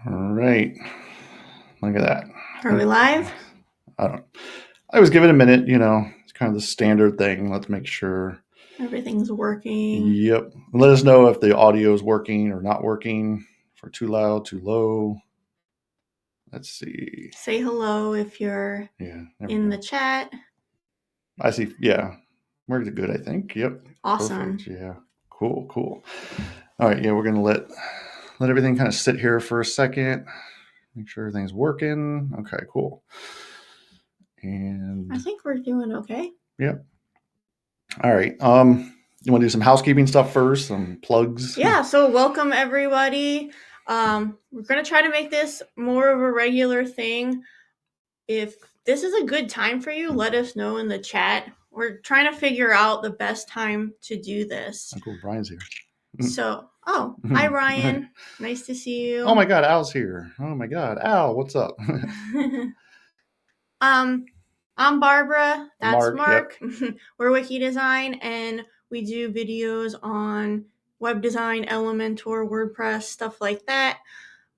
All right. Look at that. Are we live? I always give it a minute, it's kind of the standard thing. Let's make sure. Everything's working. Yep. Let us know if the audio is working or not working, for too loud, too low. Let's see. Say hello if you're in the chat. I see. Yeah. We're good, I think. Yep. Awesome. Perfect. Yeah. Cool. All right. Yeah, we're going to let everything kind of sit here for a second. Make sure everything's working. Okay, cool. And I think we're doing okay. Yep. All right. You want to do some housekeeping stuff first, some plugs? Yeah. So welcome everybody. We're going to try to make this more of a regular thing. If this is a good time for you, let us know in the chat. We're trying to figure out the best time to do this. Oh, cool. Brian's here. So, hi Ryan. Nice to see you. Oh my God, Al's here. Oh my God, Al, what's up? I'm Barbara. That's Mark. Yep. We're Wiki Design, and we do videos on web design, Elementor, WordPress, stuff like that.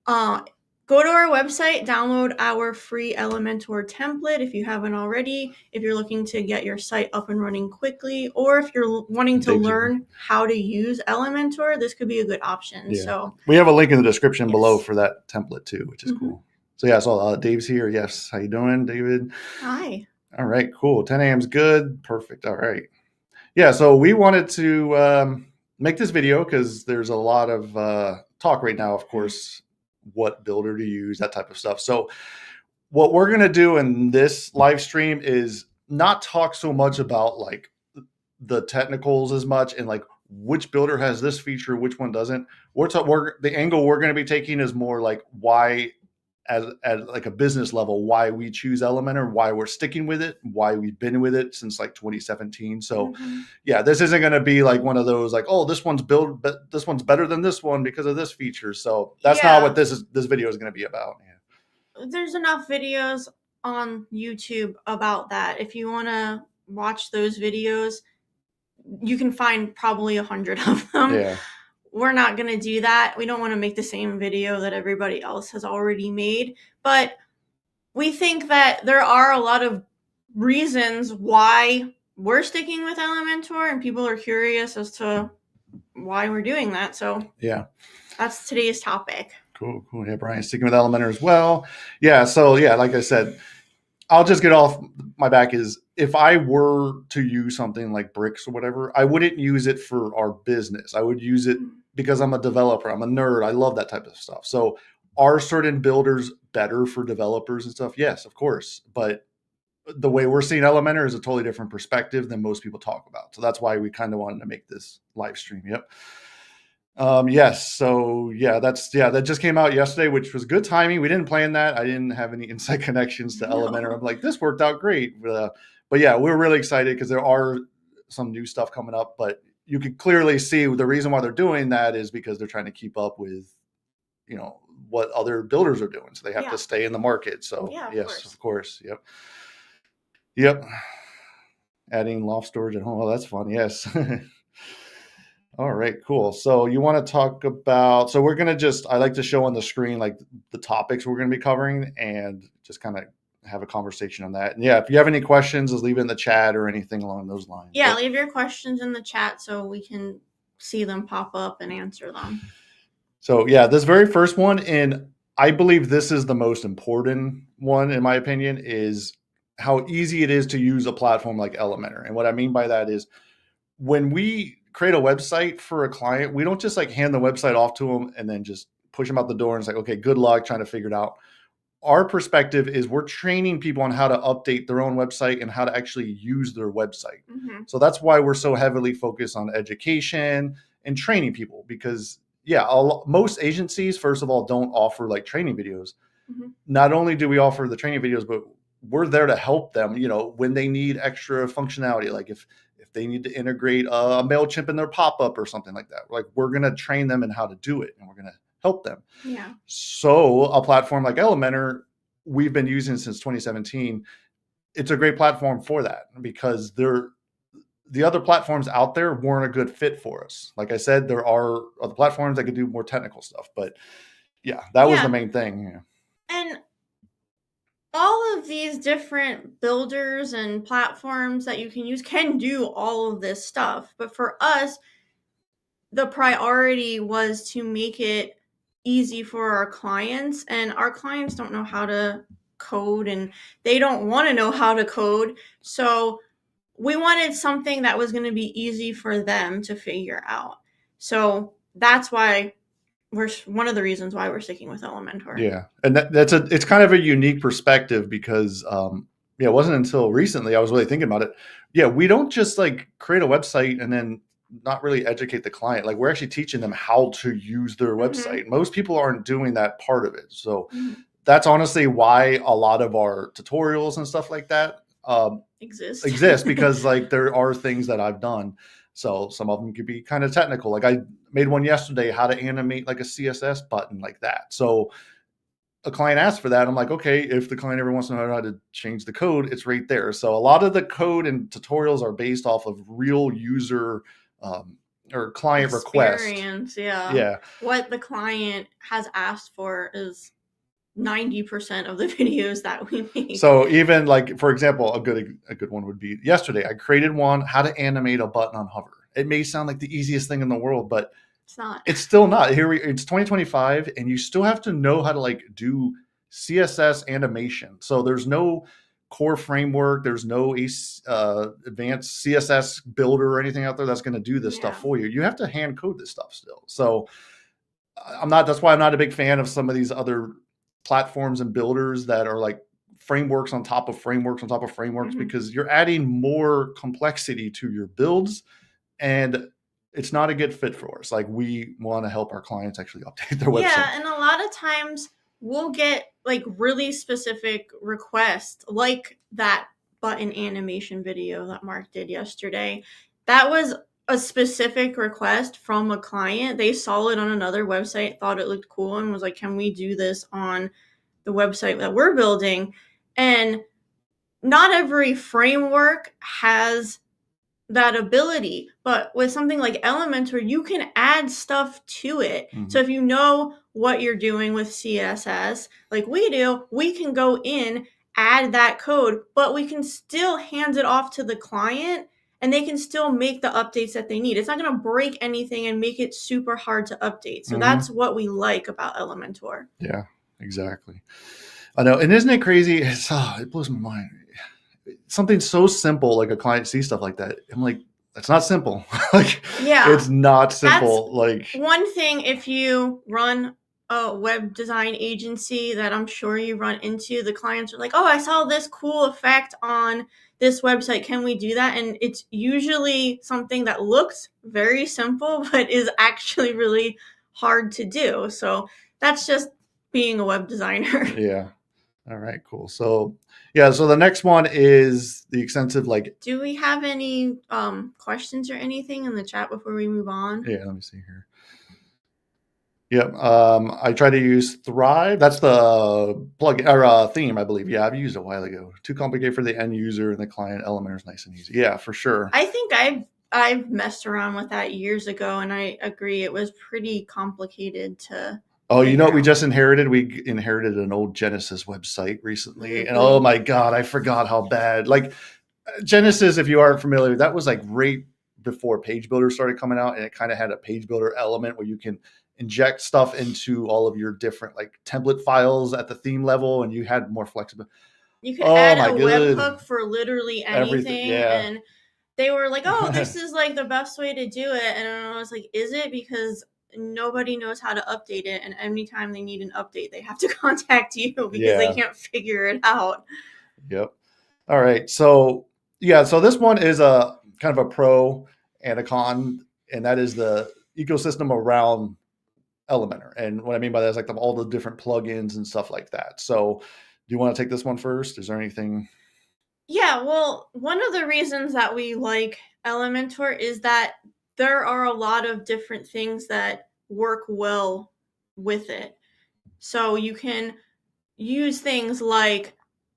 Go to our website, download our free Elementor template if you haven't already, if you're looking to get your site up and running quickly, or if you're wanting to learn how to use Elementor, this could be a good option. Yeah. So we have a link in the description below for that template too, which is cool. So yeah, so Dave's here. Yes. How you doing, David? Hi. All right, cool. 10 a.m. is good. Perfect. All right. Yeah, so we wanted to make this video because there's a lot of talk right now, of course, what builder to use, that type of stuff. So what we're going to do in this live stream is not talk so much about like the technicals as much and like which builder has this feature, which one doesn't. The angle we're going to be taking is more like why, as like a business level, why we choose Elementor, why we're sticking with it, why we've been with it since like 2017. So yeah, this isn't going to be like one of those like, oh, this one's better than this one because of this feature. So that's not what this video is going to be about. Yeah. There's enough videos on YouTube about that. If you want to watch those videos, you can find probably 100 of them. Yeah. We're not going to do that. We don't want to make the same video that everybody else has already made. But we think that there are a lot of reasons why we're sticking with Elementor, and people are curious as to why we're doing that. So yeah, that's today's topic. Cool. Yeah, Brian's sticking with Elementor as well. Yeah, so yeah, like I said, I'll just get off my back is if I were to use something like bricks or whatever, I wouldn't use it for our business. I would use it because I'm a developer. I'm a nerd. I love that type of stuff. So are certain builders better for developers and stuff? Yes, of course. But the way we're seeing Elementor is a totally different perspective than most people talk about. So that's why we kind of wanted to make this live stream. Yep. Yes. So yeah, that just came out yesterday, which was good timing. We didn't plan that. I didn't have any inside connections to Elementor. I'm like, this worked out great. But yeah, we're really excited because there are some new stuff coming up, but you could clearly see the reason why they're doing that is because they're trying to keep up with, what other builders are doing. So they have to stay in the market. So yes, of course. Yep. Adding loft storage at home. Oh, that's fun. Yes. All right, cool. So you want to talk about, so we're going to I like to show on the screen, like the topics we're going to be covering and just kind of have a conversation on that. And yeah, if you have any questions, just leave it in the chat or anything along those lines. Yeah, leave your questions in the chat so we can see them pop up and answer them. So yeah, this very first one, and I believe this is the most important one, in my opinion, is how easy it is to use a platform like Elementor. And what I mean by that is when we create a website for a client, we don't just like hand the website off to them and then just push them out the door and it's like, okay, good luck trying to figure it out. Our perspective is we're training people on how to update their own website and how to actually use their website. So that's why we're so heavily focused on education and training people because most agencies, first of all, don't offer like training videos. Not only do we offer the training videos, but we're there to help them, when they need extra functionality. Like if they need to integrate a MailChimp in their pop-up or something like that, like we're going to train them in how to do it and we're going to help them. Yeah. So a platform like Elementor, we've been using since 2017. It's a great platform for that because the other platforms out there weren't a good fit for us. Like I said, there are other platforms that could do more technical stuff, but Yeah, that was the Yeah. main thing. Yeah. And all of these different builders and platforms that you can use can do all of this stuff. But for us, the priority was to make it easy for our clients, and our clients don't know how to code and they don't want to know how to code. So we wanted something that was going to be easy for them to figure out. So that's why we're one of the reasons why we're sticking with Elementor. Yeah, and it's kind of a unique perspective because yeah, it wasn't until recently I was really thinking about it. Yeah, we don't just like create a website and then not really educate the client. Like we're actually teaching them how to use their website. Most people aren't doing that part of it. So that's honestly why a lot of our tutorials and stuff like that exist because like there are things that I've done. So some of them could be kind of technical. Like I made one yesterday, how to animate like a CSS button like that. So a client asked for that. I'm like, okay, if the client ever wants to know how to change the code, it's right there. So a lot of the code and tutorials are based off of real user or client experience. Request. Yeah. What the client has asked for is 90% of the videos that we make. So even like, for example, a good one would be yesterday, I created one, how to animate a button on hover. It may sound like the easiest thing in the world, but it's not. It's still not. It's 2025 and you still have to know how to like do CSS animation. So there's no core framework. There's no advanced CSS builder or anything out there that's going to do this stuff for you. You have to hand code this stuff still. So that's why I'm not a big fan of some of these other platforms and builders that are like frameworks on top of frameworks on top of frameworks, because you're adding more complexity to your builds and it's not a good fit for us. Like we want to help our clients actually update their website. Yeah, and a lot of times we'll get like really specific requests, like that button animation video that Mark did yesterday. That was a specific request from a client. They saw it on another website, thought it looked cool, and was like, can we do this on the website that we're building? And not every framework has that ability, but with something like Elementor, you can add stuff to it. So if you know what you're doing with CSS, like we do, we can go in, add that code, but we can still hand it off to the client and they can still make the updates that they need. It's not going to break anything and make it super hard to update. So that's what we like about Elementor. Yeah, exactly. I know. And isn't it crazy? It blows my mind. Something so simple, like a client sees stuff like that. I'm like, that's not simple. Like, yeah, it's not simple. Like one thing, if you run a web design agency that I'm sure you run into, the clients are like, oh, I saw this cool effect on this website. Can we do that? And it's usually something that looks very simple, but is actually really hard to do. So that's just being a web designer. Yeah. All right, cool. So yeah, so the next one is the extensive, like, do we have any questions or anything in the chat before we move on? Yeah, let me see here. Yep. I try to use Thrive. That's the plugin or theme, I believe. Yeah, I've used it a while ago. Too complicated for the end user, and the client Elementor is nice and easy. Yeah, for sure. I think I've messed around with that years ago, and I agree it was pretty complicated to. Oh, you know what we just inherited? We inherited an old Genesis website recently, and oh my God, I forgot how bad. Like Genesis, if you aren't familiar, that was like right before Page Builder started coming out, and it kind of had a Page Builder element where you can inject stuff into all of your different like template files at the theme level, and you had more flexibility. You could add a webhook for literally anything, and they were like, "Oh, this is like the best way to do it," and I was like, "Is it?" Because nobody knows how to update it, and anytime they need an update, they have to contact you because they can't figure it out. Yep. All right. So yeah, so this one is a kind of a pro and a con, and that is the ecosystem around Elementor. And what I mean by that is like all the different plugins and stuff like that. So do you want to take this one first? Is there anything? Yeah, well, one of the reasons that we like Elementor is that there are a lot of different things that work well with it. So you can use things like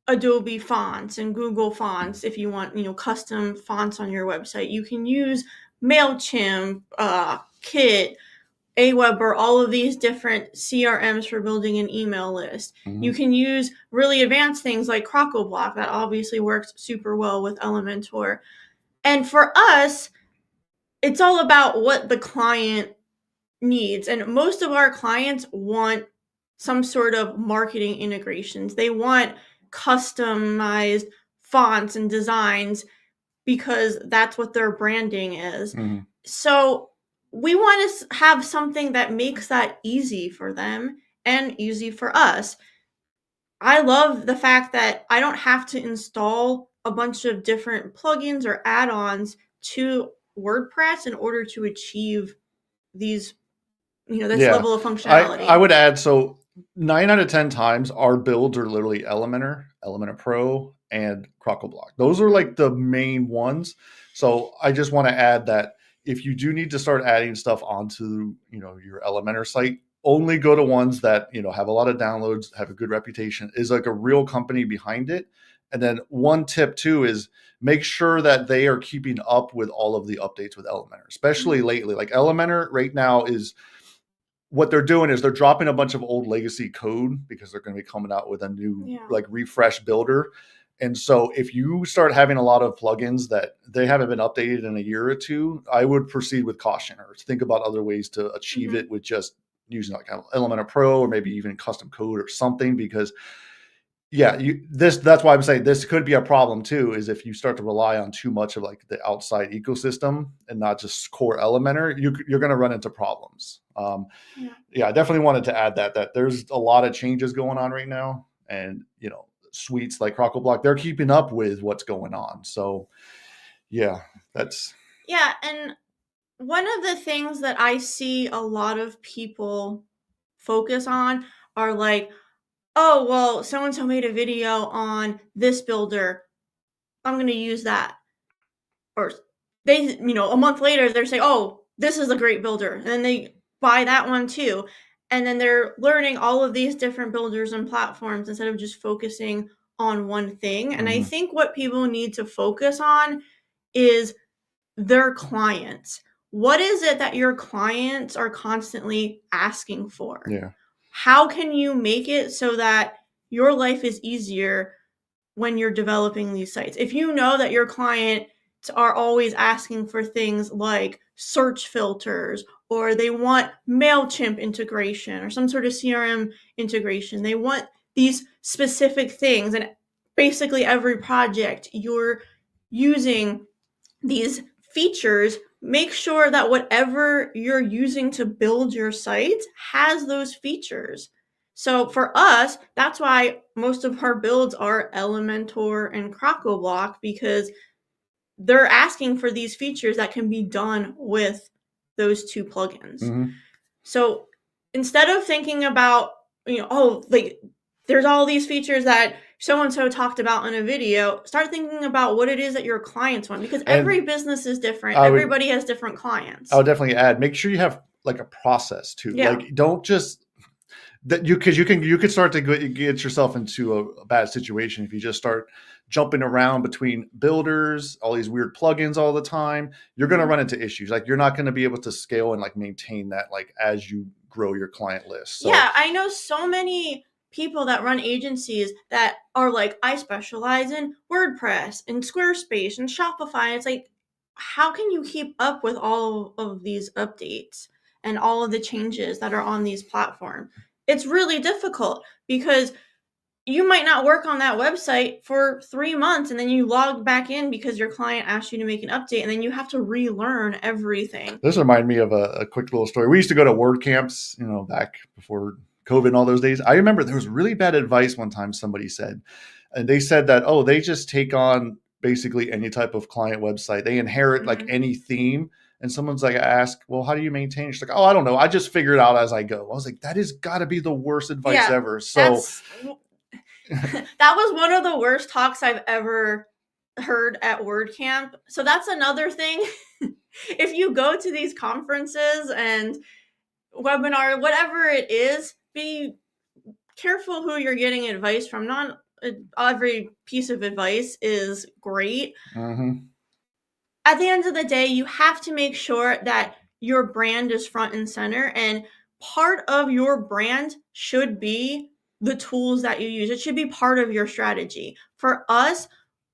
Adobe fonts and Google fonts if you want, custom fonts on your website. You can use MailChimp, Kit, Aweber, all of these different CRMs for building an email list. Mhm. You can use really advanced things like CrockelBlock that obviously works super well with Elementor. And for us, it's all about what the client needs. And most of our clients want some sort of marketing integrations. They want customized fonts and designs because that's what their branding is. Mhm. So we want to have something that makes that easy for them and easy for us. I love the fact that I don't have to install a bunch of different plugins or add-ons to WordPress in order to achieve these, this Yeah, level of I functionality. would add, so 9 out of 10 times our builds are literally Elementor, Elementor Pro, and Crockleblock. Those are like the main ones. So I just want to add that if you do need to start adding stuff onto, your Elementor site, only go to ones that, have a lot of downloads, have a good reputation, is like a real company behind it. And then one tip too is make sure that they are keeping up with all of the updates with Elementor, especially lately. Like Elementor right now is, what they're doing is they're dropping a bunch of old legacy code because they're going to be coming out with a new like refresh builder. And so if you start having a lot of plugins that they haven't been updated in a year or two, I would proceed with caution or think about other ways to achieve it with just using like Elementor Pro or maybe even custom code or something. Because that's why I'm saying this could be a problem too, is if you start to rely on too much of like the outside ecosystem and not just core Elementor, you're going to run into problems. I definitely wanted to add that there's a lot of changes going on right now, and suites like Crockleblock, they're keeping up with what's going on. So that's And one of the things that I see a lot of people focus on are like, oh, well, so and so made a video on this builder, I'm going to use that. Or they, a month later, they're saying, oh, this is a great builder. And then they buy that one too. And then they're learning all of these different builders and platforms instead of just focusing on one thing. And I think what people need to focus on is their clients. What is it that your clients are constantly asking for? How can you make it so that your life is easier when you're developing these sites? If you know that your clients are always asking for things like search filters, or they want MailChimp integration or some sort of CRM integration, they want these specific things, and basically every project you're using these features, make sure that whatever you're using to build your site has those features. So for us, that's why most of our builds are Elementor and CrockelBlock, because they're asking for these features that can be done with those two plugins. So instead of thinking about, there's all these features that so-and-so talked about in a video, start thinking about what it is that your clients want, because every business is different. Everybody has different clients. I would definitely add, make sure you have like a process too. Like don't just that you could start to get yourself into a bad situation if you just start jumping around between builders, all these weird plugins all the time. You're going to run into issues. Like you're not going to be able to scale and like maintain that like as you grow your client list. So I know so many people that run agencies that are like, I specialize in WordPress and Squarespace and Shopify. It's like, how can you keep up with all of these updates and all of the changes that are on these platforms? It's really difficult because you might not work on that website for 3 months, and then you log back in because your client asked you to make an update, and then you have to relearn everything. This reminded me of a quick little story. We used to go to WordCamps, back before COVID and all those days. I remember there was really bad advice one time somebody said, and they said that, oh, they just take on basically any type of client website. They inherit like any theme. And someone's like, ask, well, how do you maintain it? She's like, oh, I don't know. I just figure it out as I go. I was like, that has got to be the worst advice ever. So that was one of the worst talks I've ever heard at WordCamp. So that's another thing. If you go to these conferences and webinar, whatever it is, be careful who you're getting advice from. Not every piece of advice is great. At the end of the day, you have to make sure that your brand is front and center, and part of your brand should be the tools that you use. It should be part of your strategy. For us,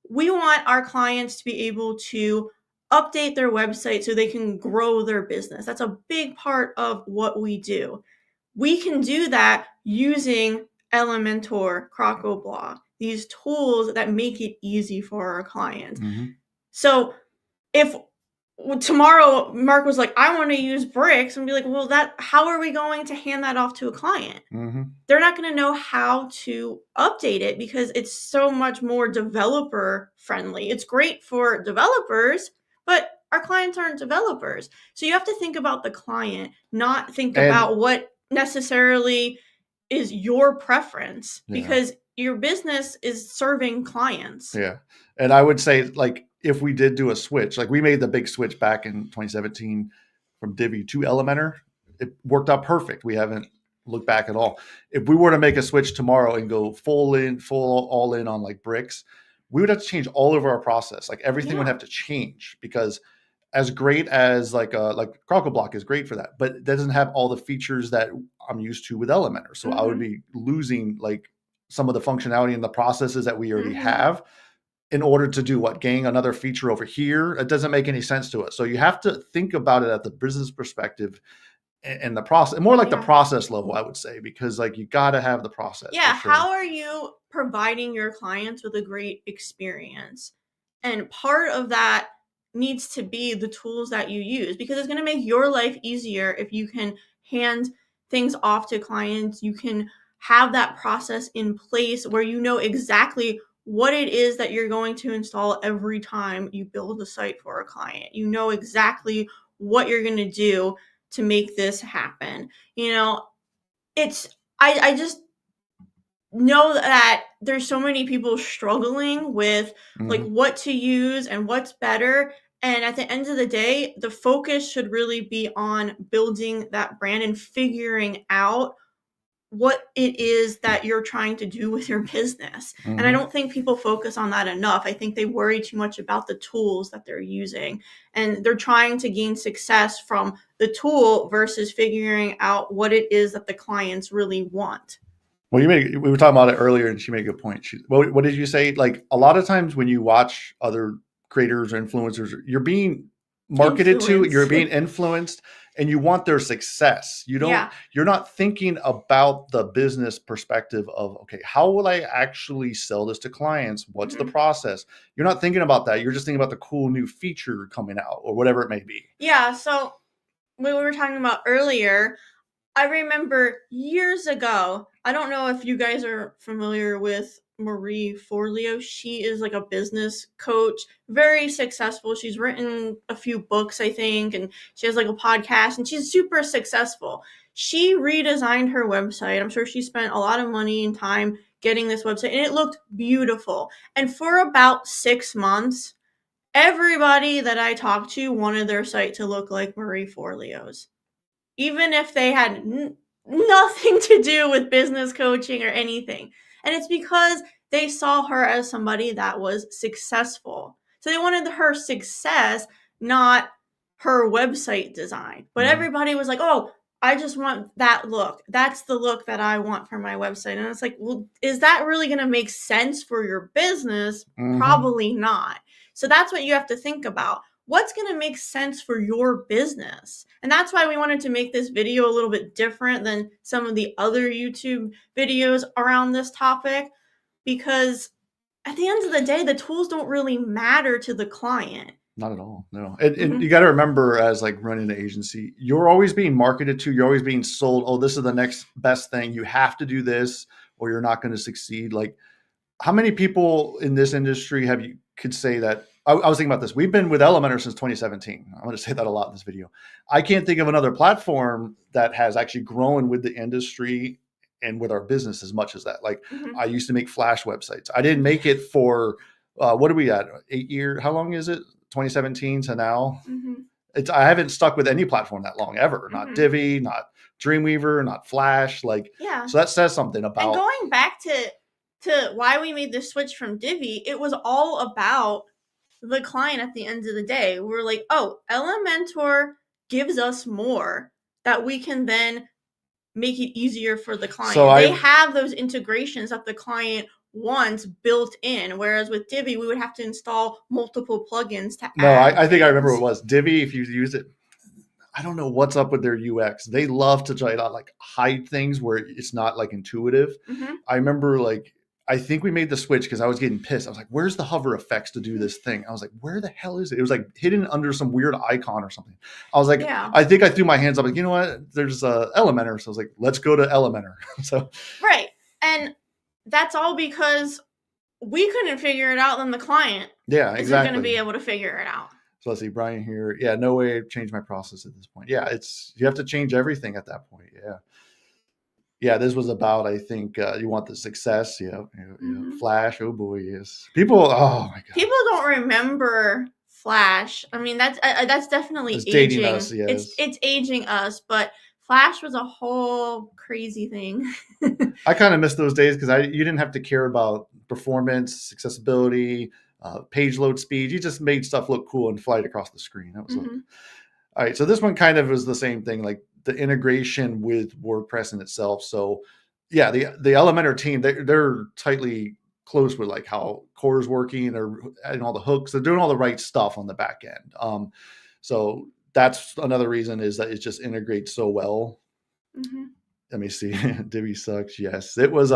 we want our clients to be able to update their website so they can grow their business. That's a big part of what we do. We can do that using Elementor, CrocoBlock, these tools that make it easy for our clients. Mm-hmm. So if tomorrow Mark was like, I want to use bricks, and be like, well, how are we going to hand that off to a client? Mm-hmm. They're not going to know how to update it because it's so much more developer friendly. It's great for developers, but our clients aren't developers. So you have to think about the client, not think about what necessarily is your preference, because your business is serving clients. Yeah. And I would say, like, if we did do a switch, like we made the big switch back in 2017 from Divi to Elementor, it worked out perfect. We haven't looked back at all. If we were to make a switch tomorrow and go all in on like bricks, we would have to change all of our process. Like everything would have to change, because as great as like CrocoBlock is great for that, but it doesn't have all the features that I'm used to with Elementor. So I would be losing like some of the functionality and the processes that we already have in order to do what? Gain another feature over here? It doesn't make any sense to us. So you have to think about it at the business perspective and the process, more like the process level, I would say, because like you got to have the process. Yeah. How are you providing your clients with a great experience? And part of that needs to be the tools that you use, because it's going to make your life easier if you can hand things off to clients. You can have that process in place where you know exactly what it is that you're going to install every time you build a site for a client. You know exactly what you're going to do to make this happen. You know, I just know that there's so many people struggling with like what to use and what's better. And at the end of the day, the focus should really be on building that brand and figuring out what it is that you're trying to do with your business. And I don't think people focus on that enough. I think they worry too much about the tools that they're using, and they're trying to gain success from the tool versus figuring out what it is that the clients really want. Well, we were talking about it earlier, and she made a good point. What did you say? Like a lot of times when you watch other creators or influencers, you're being marketed to, you're being influenced, and you want their success. You're not thinking about the business perspective of, okay, how will I actually sell this to clients? What's the process? You're not thinking about that. You're just thinking about the cool new feature coming out or whatever it may be. Yeah. So we were talking about earlier, I remember years ago, I don't know if you guys are familiar with Marie Forleo. She is like a business coach, very successful. She's written a few books, I think, and she has like a podcast, and she's super successful. She redesigned her website. I'm sure she spent a lot of money and time getting this website, and it looked beautiful. And for about 6 months, everybody that I talked to wanted their site to look like Marie Forleo's, even if they had nothing to do with business coaching or anything. And it's because they saw her as somebody that was successful. So they wanted her success, not her website design. But everybody was like, oh, I just want that look. That's the look that I want for my website. And it's like, well, is that really going to make sense for your business? Probably not. So that's what you have to think about. What's going to make sense for your business? And that's why we wanted to make this video a little bit different than some of the other YouTube videos around this topic, because at the end of the day, the tools don't really matter to the client. Not at all. No. And you got to remember, as like running an agency, you're always being marketed to, you're always being sold, oh, this is the next best thing. You have to do this or you're not going to succeed. Like, how many people in this industry could say that? I was thinking about this. We've been with Elementor since 2017. I'm going to say that a lot in this video. I can't think of another platform that has actually grown with the industry and with our business as much as that. Like I used to make Flash websites. I didn't make it for, what are we at? 8 years? How long is it? 2017 to now? I haven't stuck with any platform that long ever. Not Divi, not Dreamweaver, not Flash. Like, so that says something about. And going back to why we made the switch from Divi, it was all about the client at the end of the day. We're like, oh, Elementor gives us more that we can then make it easier for the client. So they have those integrations that the client wants built in, whereas with Divi, we would have to install multiple plugins to add I think I remember things. what it was. Divi, if you use it, I don't know what's up with their UX. They love to try to like hide things where it's not like intuitive. Mm-hmm. I remember like, I think we made the switch because I was getting pissed. I was like, where's the hover effects to do this thing? I was like, where the hell is it? It was like hidden under some weird icon or something. I was like, Yeah. I think I threw my hands up like, you know what? There's Elementor. So I was like, let's go to Elementor. So right. And that's all because we couldn't figure it out, then the client exactly. isn't going to be able to figure it out. So let's see, Brian here. Yeah, no way to change my process at this point. Yeah, you have to change everything at that point. Yeah, this was about, I think, you want the success. Yeah. Flash. Oh boy, yes. People. Oh my god. People don't remember Flash. I mean, that's definitely it's aging. Dating us, yes. It's aging us, but Flash was a whole crazy thing. I kind of miss those days because you didn't have to care about performance, accessibility, page load speed. You just made stuff look cool and fly it across the screen. That was all right. So this one kind of was the same thing, like the integration with WordPress in itself. So yeah, the Elementor team, they're tightly close with like how core is working, or adding all the hooks. They're doing all the right stuff on the back end. So that's another reason is that it just integrates so well. Let me see. Divi sucks. Yes, it was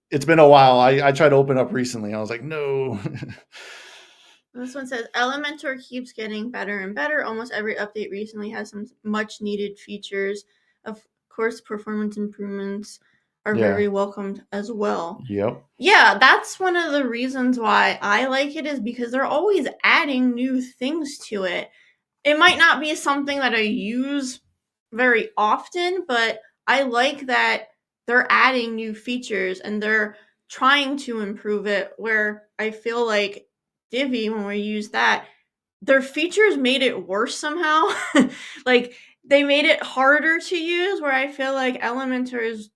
it's been a while. I tried to open up recently. I was like, no. This one says Elementor keeps getting better and better. Almost every update recently has some much needed features. Of course, performance improvements are very welcomed as well. Yep. Yeah, that's one of the reasons why I like it, is because they're always adding new things to it. It might not be something that I use very often, but I like that they're adding new features and they're trying to improve it, where I feel like Divi, when we use that, their features made it worse somehow. Like, they made it harder to use, where I feel like Elementor is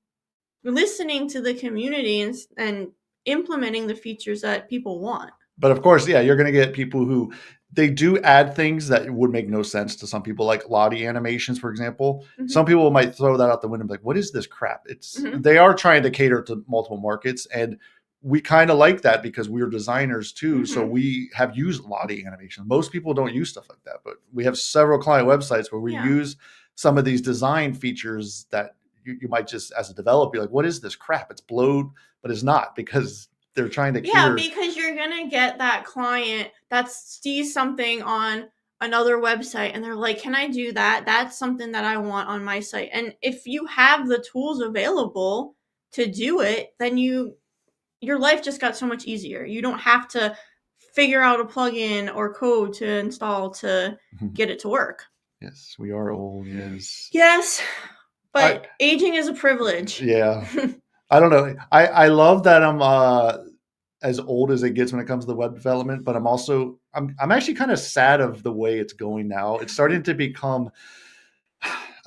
listening to the community and implementing the features that people want. But of course, yeah, you're going to get people who they do add things that would make no sense to some people, like Lottie animations, for example. Some people might throw that out the window and be like, what is this crap? They are trying to cater to multiple markets, and we kind of like that because we're designers too. So we have used Lottie animation. Most people don't use stuff like that, but we have several client websites where we use some of these design features that you might just, as a developer, be like, what is this crap? It's bloat, but it's not, because they're trying to cater. Because you're gonna get that client that sees something on another website and they're like, can I do that? That's something that I want on my site. And if you have the tools available to do it, then your life just got so much easier. You don't have to figure out a plugin or code to install to get it to work. Yes, we are old. Yes, but aging is a privilege. Yeah. I don't know. I love that I'm as old as it gets when it comes to the web development, but I'm actually kind of sad of the way it's going now. It's starting to become,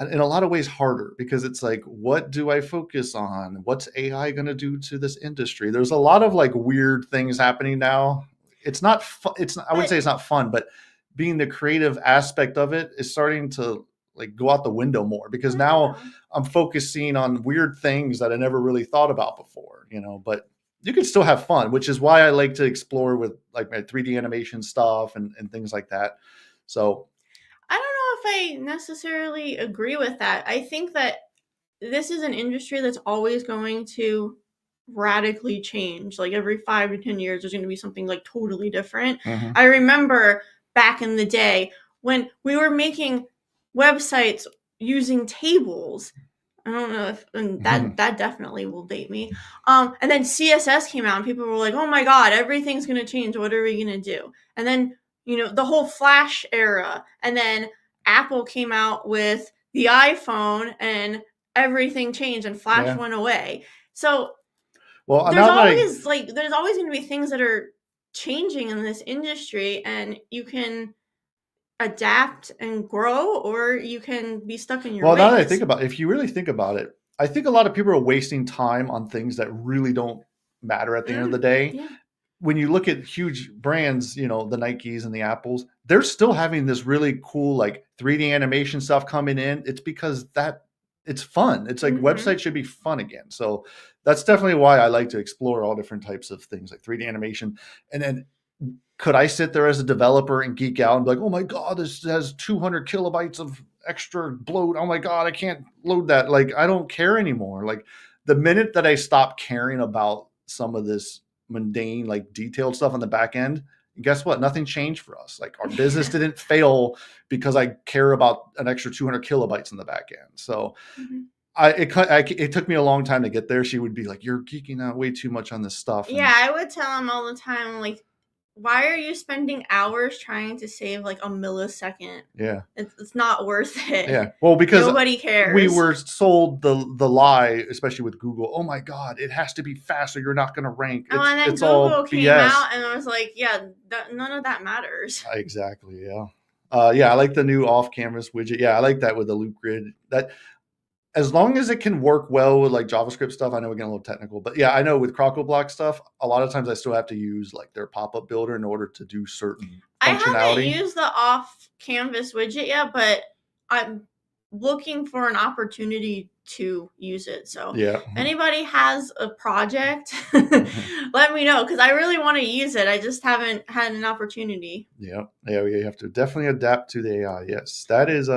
in a lot of ways, harder, because it's like, what do I focus on? What's AI going to do to this industry? There's a lot of like weird things happening now. It's not fun. I wouldn't say it's not fun, but being the creative aspect of it is starting to like go out the window more, because now I'm focusing on weird things that I never really thought about before, but you can still have fun, which is why I like to explore with like my 3D animation stuff and things like that. So I don't know if I necessarily agree with that. I think that this is an industry that's always going to radically change. Like every 5 to 10 years, there's going to be something like totally different. I remember back in the day when we were making websites using tables. I don't know if that definitely will date me. And then CSS came out and people were like, oh my God, everything's going to change. What are we going to do? And then, the whole Flash era, and then Apple came out with the iPhone and everything changed and Flash went away. So there's always going to be things that are changing in this industry, and you can adapt and grow, or you can be stuck in your ways. Now that I think about it, if you really think about it, I think a lot of people are wasting time on things that really don't matter at the end of the day. when you look at huge brands, the Nikes and the Apples, they're still having this really cool like 3D animation stuff coming in. It's because it's fun. It's like websites should be fun again. So that's definitely why I like to explore all different types of things like 3D animation. And then could I sit there as a developer and geek out and be like, oh my God, this has 200 kilobytes of extra bloat. Oh my God, I can't load that. Like, I don't care anymore. Like the minute that I stop caring about some of this mundane, like detailed stuff on the back end, guess what? Nothing changed for us. Like our business didn't fail because I care about an extra 200 kilobytes in the back end. So it took me a long time to get there. She would be like, you're geeking out way too much on this stuff. Yeah, I would tell him all the time, like, why are you spending hours trying to save like a millisecond? Yeah. It's not worth it. Yeah. Well, because nobody cares. We were sold the lie, especially with Google. Oh my God, it has to be fast or you're not going to rank. And then it's Google all came BS. out and I was like, yeah, none of that matters. Exactly. Yeah. Yeah. I like the new off canvas widget. Yeah. I like that with the loop grid. That as long as it can work well with like JavaScript stuff, I know we're getting a little technical, but yeah, I know with CrocoBlock stuff, a lot of times I still have to use like their pop-up builder in order to do certain functionality. I haven't used the off canvas widget yet, but I'm looking for an opportunity to use it. So yeah, if anybody has a project, let me know because I really want to use it. I just haven't had an opportunity. Yeah, we have to definitely adapt to the AI. Yes, that is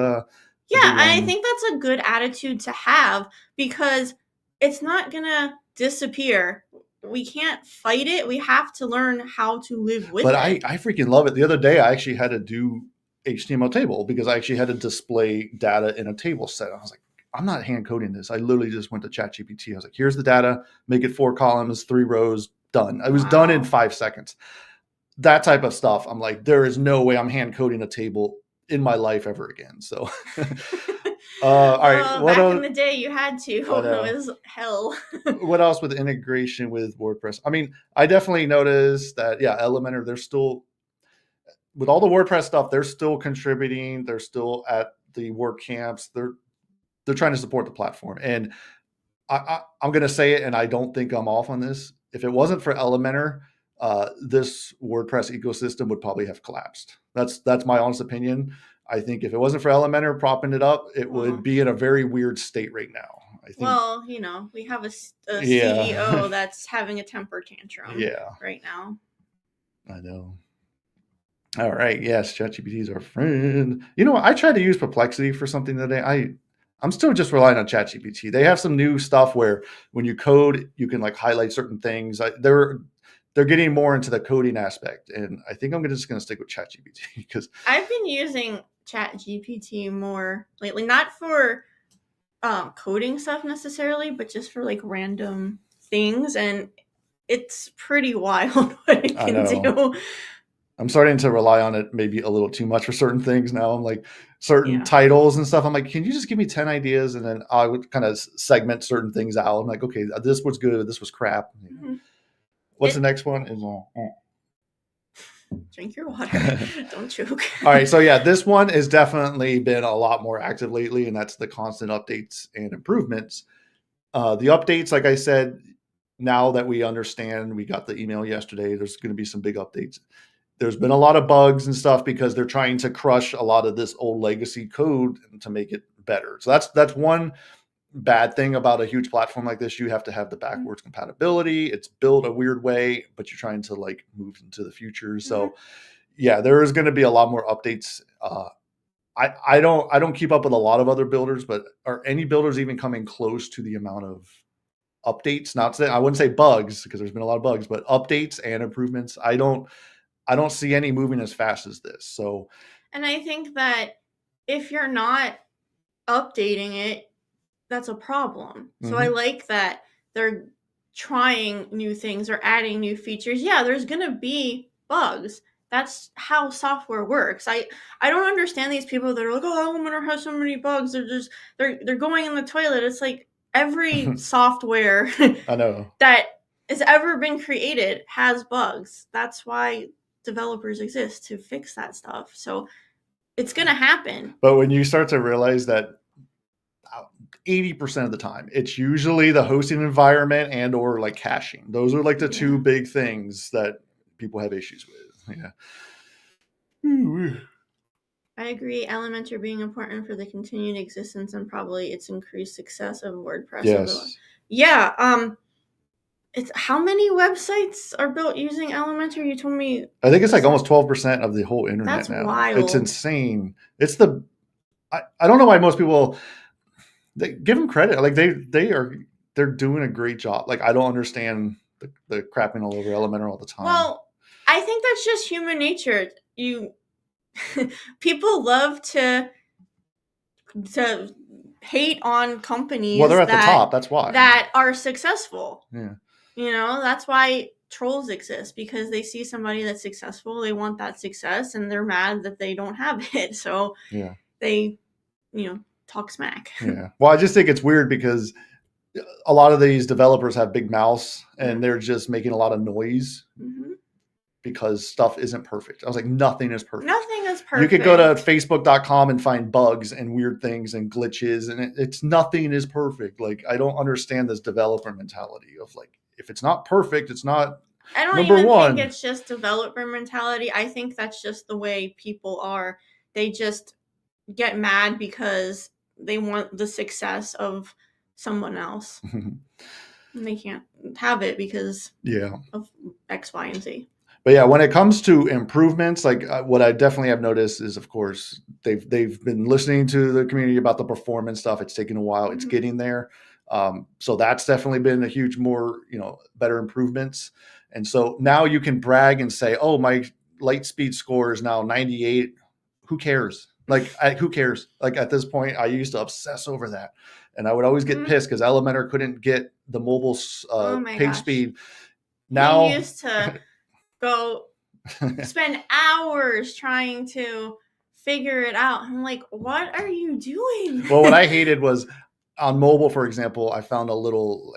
yeah, and I think that's a good attitude to have because it's not gonna disappear. We can't fight it. We have to learn how to live with it. But I freaking love it. The other day, I actually had to do HTML table because I actually had to display data in a table set. I was like, I'm not hand coding this. I literally just went to ChatGPT. I was like, here's the data, make it 4 columns, 3 rows, done. I was done in 5 seconds. That type of stuff. I'm like, there is no way I'm hand coding a table in my life ever again. So, all right. Back in the day, you had to. It was hell. What else with integration with WordPress? I mean, I definitely noticed that, yeah, Elementor, they're still, with all the WordPress stuff, they're still contributing. They're still at the WordCamps. They're trying to support the platform. And I'm going to say it, and I don't think I'm off on this. If it wasn't for Elementor, this WordPress ecosystem would probably have collapsed. That's my honest opinion. I think if it wasn't for Elementor propping it up, it would be in a very weird state right now. I think, well, we have a CEO that's having a temper tantrum right now. I know. All right. Yes, ChatGPT is our friend. I tried to use Perplexity for something today. I'm still just relying on ChatGPT. They have some new stuff where when you code, you can like highlight certain things. They're getting more into the coding aspect, and I think I'm just going to stick with ChatGPT because I've been using ChatGPT more lately, not for coding stuff necessarily, but just for like random things, and it's pretty wild what it can do. I'm starting to rely on it maybe a little too much for certain things now. I'm like certain titles and stuff. I'm like, can you just give me 10 ideas? And then I would kind of segment certain things out. I'm like, okay, this was good. This was crap. What's the next one? Drink your water. Don't choke. All right. So yeah, this one has definitely been a lot more active lately, and that's the constant updates and improvements. The updates, like I said, now that we understand, we got the email yesterday, there's going to be some big updates. There's been a lot of bugs and stuff because they're trying to crush a lot of this old legacy code to make it better. So that's one bad thing about a huge platform like this. You have to have the backwards compatibility. It's built a weird way, but you're trying to like move into the future. So yeah, there is going to be a lot more updates. I don't keep up with a lot of other builders, but are any builders even coming close to the amount of updates? I wouldn't say bugs because there's been a lot of bugs, but updates and improvements. I don't see any moving as fast as this. So, and I think that if you're not updating it, that's a problem. So I like that they're trying new things or adding new features. Yeah, there's going to be bugs. That's how software works. I don't understand these people that are like, oh, Elementor has so many bugs. They're going in the toilet. It's like every software I know that has ever been created has bugs. That's why developers exist, to fix that stuff. So it's going to happen. But when you start to realize that 80% of the time, it's usually the hosting environment and or like caching. Those are like the two big things that people have issues with. Yeah. Ooh. I agree. Elementor being important for the continued existence and probably its increased success of WordPress. Yes. Yeah. It's how many websites are built using Elementor? You told me. I think it's like almost 12% of the whole internet That's now. wild. It's insane. It's the I don't know why most people they give them credit. Like they're doing a great job. Like I don't understand the crapping all over Elementor all the time. Well, I think that's just human nature. People love to hate on companies. Well, they're at the top. That's why. That are successful. Yeah. That's why trolls exist, because they see somebody that's successful, they want that success, and they're mad that they don't have it. So yeah, they, talk smack. Yeah. Well, I just think it's weird because a lot of these developers have big mouths and they're just making a lot of noise. Mm-hmm. Because stuff isn't perfect. I was like, nothing is perfect. Nothing is perfect. You could go to facebook.com and find bugs and weird things and glitches, and it's nothing is perfect. Like, I don't understand this developer mentality of like, if it's not perfect, it's not. I don't even think it's just developer mentality. I think that's just the way people are. They just get mad because they want the success of someone else. And they can't have it because of X, Y, and Z. But yeah, when it comes to improvements, like what I definitely have noticed is, of course, they've been listening to the community about the performance stuff. It's taken a while. Mm-hmm. It's getting there. So that's definitely been a huge better improvements. And so now you can brag and say, oh, my light speed score is now 98. Who cares? Like, who cares? Like at this point, I used to obsess over that. And I would always get pissed because Elementor couldn't get the mobile page speed. Now he used to go spend hours trying to figure it out. I'm like, what are you doing? Well, what I hated was on mobile, for example, I found a little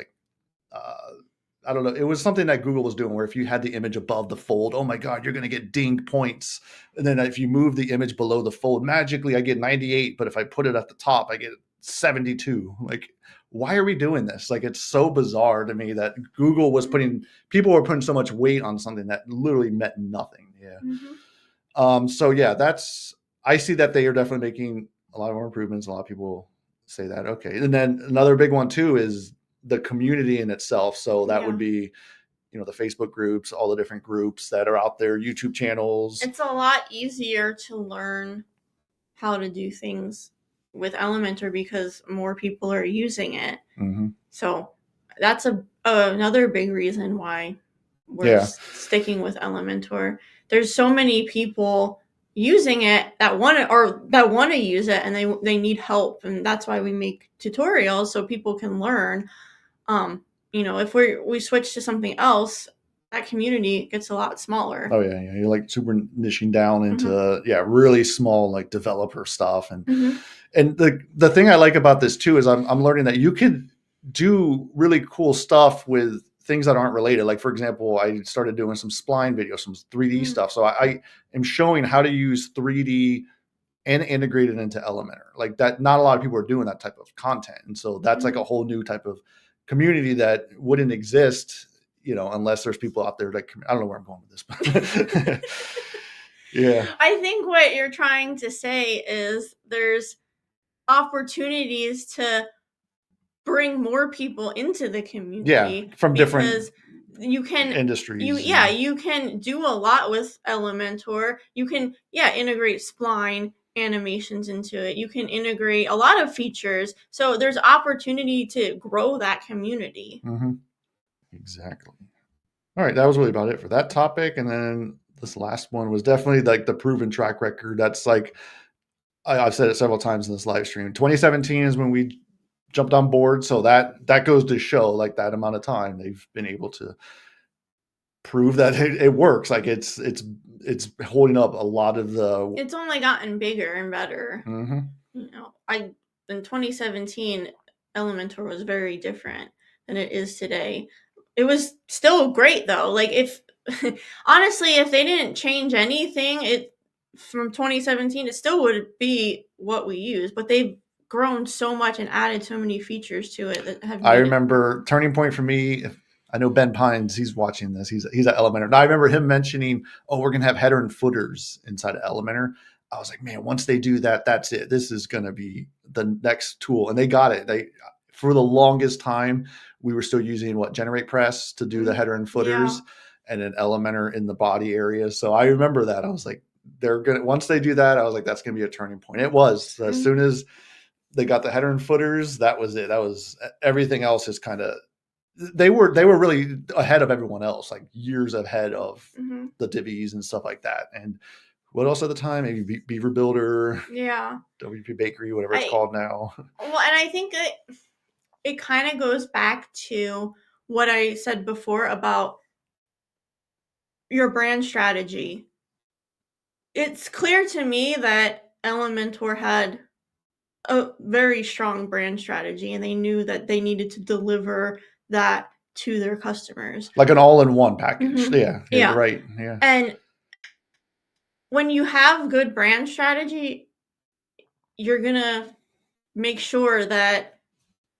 I don't know. It was something that Google was doing where if you had the image above the fold, oh my God, you're going to get dinged points. And then if you move the image below the fold, magically I get 98. But if I put it at the top, I get 72. Like, why are we doing this? Like, it's so bizarre to me that Google was people were putting so much weight on something that literally meant nothing. Yeah. Mm-hmm. So yeah, I see that they are definitely making a lot more improvements. A lot of people say that. Okay. And then another big one too is the community in itself. So that would be, the Facebook groups, all the different groups that are out there, YouTube channels. It's a lot easier to learn how to do things with Elementor because more people are using it. Mm-hmm. So that's another big reason why we're sticking with Elementor. There's so many people using it that want to use it, and they need help, and that's why we make tutorials so people can learn. If we switch to something else, that community gets a lot smaller. Oh yeah. You're like super niching down into really small like developer stuff, and and the thing I like about this too is I'm learning that you could do really cool stuff with things that aren't related. Like for example, I started doing some spline videos, some 3D stuff. So I am showing how to use 3D and integrate it into Elementor. Like that, not a lot of people are doing that type of content, and so that's like a whole new type of community that wouldn't exist, unless there's people out there that I don't know where I'm going with this, but yeah. I think what you're trying to say is there's opportunities to bring more people into the community. From different you can industries. You can do a lot with Elementor. You can integrate spline animations into it. You can integrate a lot of features. So there's opportunity to grow that community. Mm-hmm. Exactly. All right, that was really about it for that topic. And then this last one was definitely like the proven track record. That's like I've said it several times in this live stream. 2017 is when we jumped on board. So that goes to show like that amount of time they've been able to prove that it works. Like it's holding up a lot of the. It's only gotten bigger and better. Mm-hmm. In 2017, Elementor was very different than it is today. It was still great though. Like honestly, if they didn't change anything, from 2017, it still would be what we use. But they've grown so much and added so many features to it that have. I remember turning point for me. I know Ben Pines, he's watching this. He's at Elementor. Now I remember him mentioning, oh, we're gonna have header and footers inside of Elementor. I was like, man, once they do that, that's it. This is gonna be the next tool. And they got it. They for the longest time, we were still using WordPress to do the header and footers, and an Elementor in the body area. So I remember that. I was like, they're gonna once they do that, I was like, that's gonna be a turning point. It was as soon as they got the header and footers, that was it. That was everything else is kind of they were really ahead of everyone else, like years ahead of the divvies and stuff like that. And what else at the time? Maybe Beaver Builder, WP Bakery, whatever it's called now. Well, and I think it kind of goes back to what I said before about your brand strategy. It's clear to me that Elementor had a very strong brand strategy, and they knew that they needed to deliver that to their customers. Like an all-in-one package. Yeah. Right. Yeah. And when you have good brand strategy, you're going to make sure that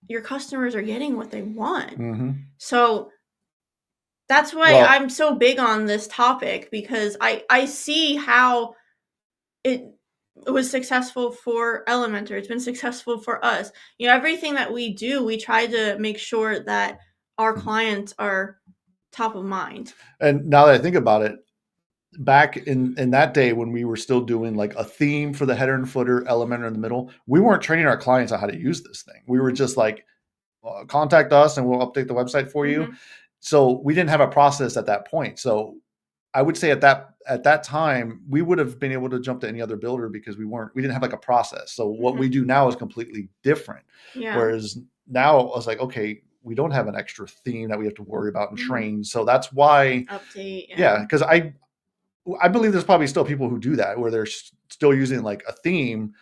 your customers are getting what they want. So that's why I'm so big on this topic, because I see how it was successful for Elementor. It's been successful for us. Everything that we do, we try to make sure that our clients are top of mind. And now that I think about it, back in that day when we were still doing like a theme for the header and footer, Elementor in the middle, we weren't training our clients on how to use this thing. We were just like, contact us and we'll update the website for you. So we didn't have a process at that point. So I would say at that time, we would have been able to jump to any other builder because we didn't have like a process. So what we do now is completely different. Whereas now I was like, okay, we don't have an extra theme that we have to worry about and train. So that's why update. Because I believe there's probably still people who do that, where they're still using like a theme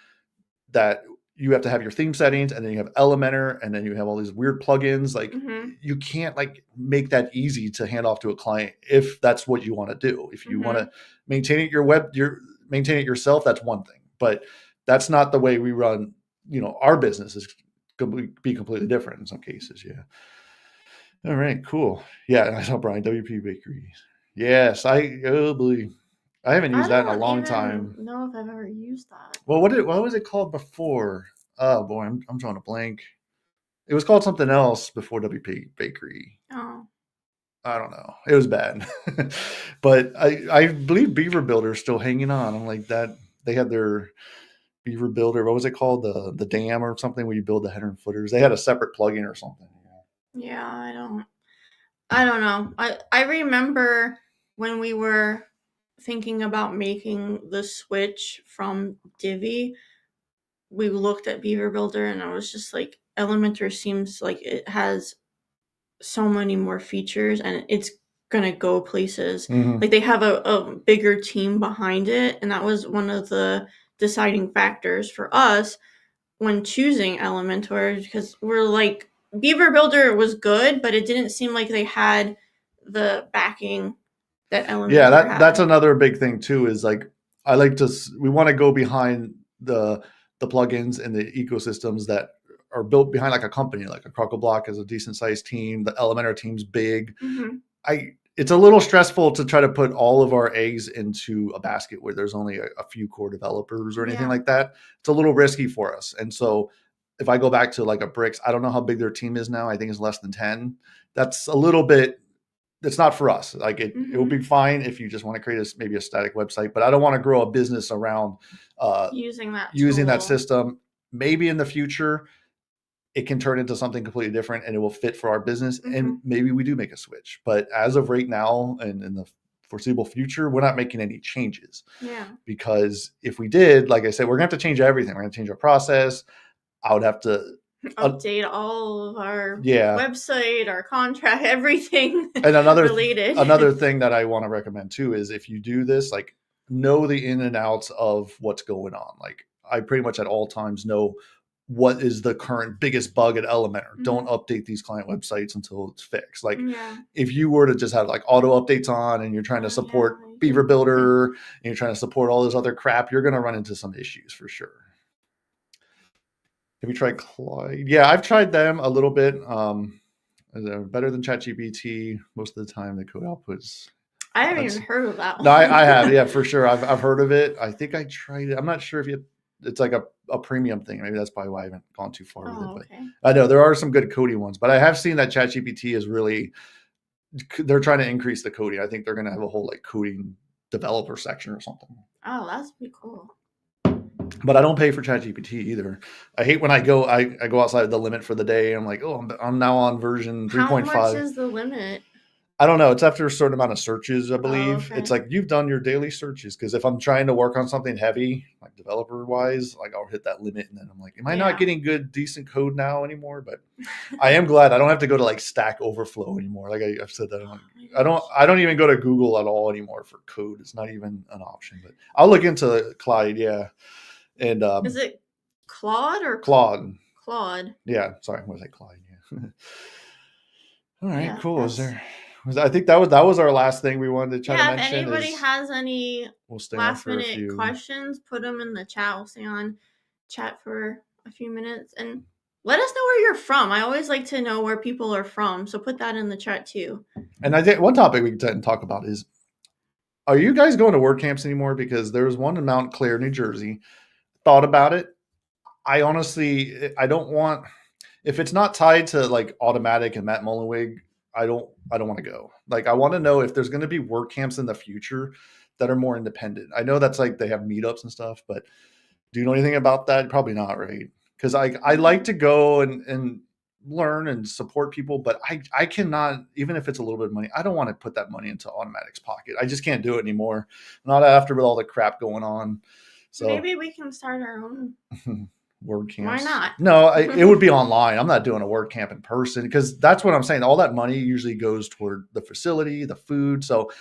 that you have to have your theme settings, and then you have Elementor, and then you have all these weird plugins. Like you can't like make that easy to hand off to a client if that's what you want to do. If you want to maintain it maintain it yourself, that's one thing. But that's not the way we run. Our business is be completely different in some cases. Yeah. All right. Cool. Yeah. I saw Brian WP Bakery. Yes. I haven't used that in a long time. I don't know if I've ever used that. Well, what was it called before? Oh boy, I'm drawing a blank. It was called something else before WP Bakery. Oh. I don't know. It was bad. But I believe Beaver Builder is still hanging on. I'm like that. They had their Beaver Builder. What was it called? The dam or something where you build the header and footers. They had a separate plugin or something. Yeah, I don't know. I remember when we were thinking about making the switch from Divi, we looked at Beaver Builder, and I was just like, Elementor seems like it has so many more features, and it's gonna go places. Like they have a bigger team behind it, and that was one of the deciding factors for us when choosing Elementor, because we're like, Beaver Builder was good, but it didn't seem like they had the backing that Elementor had. That's another big thing too, is like we want to go behind the plugins and the ecosystems that are built behind like a company. Like a Crockle is a decent sized team. The Elementor team's big. It's a little stressful to try to put all of our eggs into a basket where there's only a few core developers or anything like that. It's a little risky for us. And so if I go back to like a Bricks, I don't know how big their team is now. I think it's less than 10. That's a little bit, it's not for us. Like it will be fine if you just want to create maybe a static website, but I don't want to grow a business around using that system. Maybe in the future, it can turn into something completely different and it will fit for our business. And maybe we do make a switch. But as of right now and in the foreseeable future, we're not making any changes. Because if we did, like I said, we're going to have to change everything. We're going to change our process. I would have to update all of our website, our contract, everything and related. Another thing that I want to recommend too is if you do this, like know the in and outs of what's going on. Like I pretty much at all times know what is the current biggest bug at Elementor. Don't update these client websites until it's fixed. Like if you were to just have like auto updates on and you're trying to support Beaver Builder and you're trying to support all this other crap, you're going to run into some issues for sure. Have you tried Clyde? Yeah, I've tried them a little bit. Better than ChatGPT most of the time. The code outputs. I haven't even heard of that one. No, I have. Yeah, for sure. I've heard of it. I think I tried it. I'm not sure if it's like a premium thing. Maybe that's probably why I haven't gone too far with it. But okay. I know there are some good coding ones. But I have seen that ChatGPT is really, they're trying to increase the coding. I think they're going to have a whole like coding developer section or something. Oh, that's pretty cool. But I don't pay for ChatGPT either. I hate when I go outside of the limit for the day. I'm like, oh, I'm now on version 3.5. How much is the limit? I don't know. It's after a certain amount of searches, I believe. Oh, okay. It's like you've done your daily searches. Because if I'm trying to work on something heavy, like developer wise, like I'll hit that limit, and then I'm like, am I not getting good, decent code now anymore? But I am glad I don't have to go to like Stack Overflow anymore. Like I've said that. I don't even go to Google at all anymore for code. It's not even an option. But I'll look into Clyde. Yeah, and is it Claude or Claude? Claude. Yeah. Sorry, was it Clyde? Yeah. All right. Yeah, cool. Is there? I think that was our last thing we wanted to try to mention. If anybody has any last minute questions, put them in the chat. We'll stay on chat for a few minutes and let us know where you're from. I always like to know where people are from, so put that in the chat too. And I think one topic we can talk about is, are you guys going to WordCamps anymore? Because there was one in Mount Clair, New Jersey. Thought about it. I honestly, I don't want, if it's not tied to like Automatic and Matt Mullenweg, I don't want to go. Like, I want to know if there's going to be WordCamps in the future that are more independent. I know that's like they have meetups and stuff, but do you know anything about that? Probably not, right? Because I like to go and learn and support people, but I cannot, even if it's a little bit of money, I don't want to put that money into Automatic's pocket. I just can't do it anymore. Not after with all the crap going on. So maybe we can start our own WordCamps. Why not? No, it would be online. I'm not doing a WordCamp in person because that's what I'm saying. All that money usually goes toward the facility, the food. So